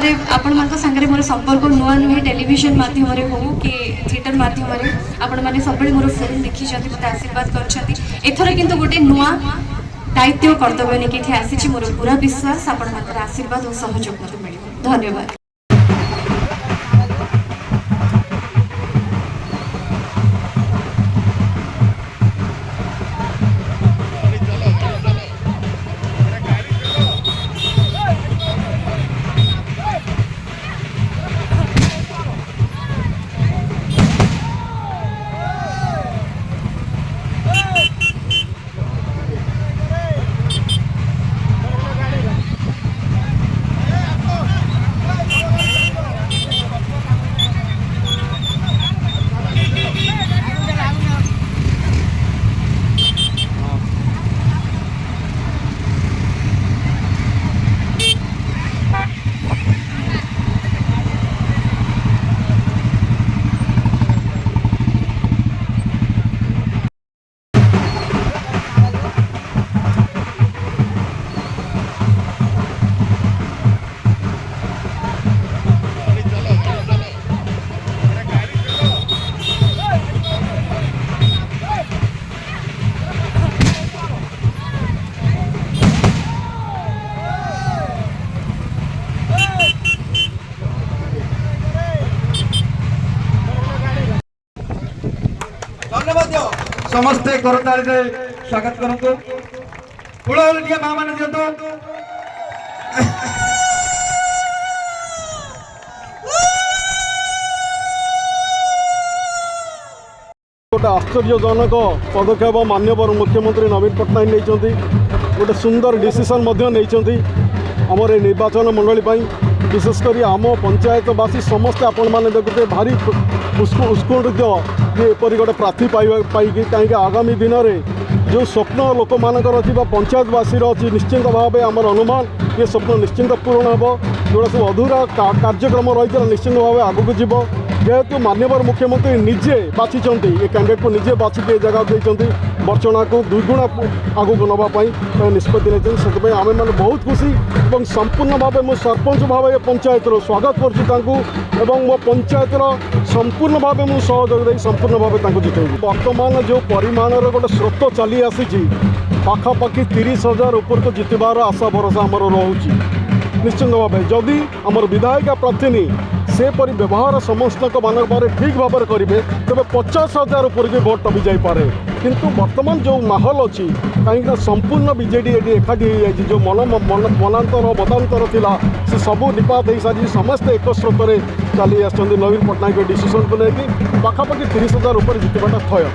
तापर आपण मानक संगे मोर संपर्क नुआ नुहे टेलीविजन माध्यम हो कि थिएटर माध्यम आपण मैंने सब मोर फिल्म देखी मत आशीर्वाद कर किंतु गोटे नुआ दायित्व कर्तव्य नहीं आसी मोर पूरा विश्वास आपण मानकर आशीर्वाद और सहयोग मत मिल धन्यवाद। समस्ते करताली स्वागत करंतु हुलहुली टिके मां माने दियंतु गोटे आश्चर्यजनक पदक्षेप माननीय मुख्यमंत्री नवीन पट्टनायक नहीं गोटे सुंदर डिसीजन नहीं आमर निर्वाचन मंडली विशेषकर आम पंचायतवासी समस्ते आपण मैंने देखुते भारी उत्स्फूर्त ये एपरी गोटे प्रार्थी पाई कहीं आगामी दिन में जो स्वप्न लोक मानकर अच्छी पंचायतवासी अच्छी निश्चिंत भाव आम अनुमान ये स्वप्न निश्चिंत पूरण हे जोड़ा सब अधूरा कार्यक्रम रही निश्चिंत भाव आगू जीव जेहेतु माननीय मुख्यमंत्री निजे बाछी ये कैंडिडेट को निजे बाछिक जगह देते बर्चना को दुईगुणा आगू नापी निष्पत्ति नहीं आम मैंने बहुत खुशी और संपूर्ण भाव मो सरपंच भाव ये पंचायत स्वागत कर मो पंचायत संपूर्ण भाव मुझे सहयोग दे संपूर्ण भाव जितेबी बर्तमान जो परिमाण गोटे स्रोत चली आसी पाखापाखि 30,000 ऊपर को जितबार आशा भरोसा आमर रोचे निश्चिंत भाव जदि आमर विधायिका प्रार्थी से परि व्यवहार समस्त मान ठीक भाव में करेंगे तेज 50,000 ऊपर भी भोट टपी जापे किंतु वर्तमान जो माहौल अच्छी कहीं संपूर्ण बीजेडी ये एकाठी हो जो मनांतर मतांतर थिला से सबू निपात हो सारी समस्ते एक स्रोत चली आसछन्ति नवीन पट्टनायक डिसीजन को लेकिन पाखापाखि 30,000 ऊपर जितवाटा थय।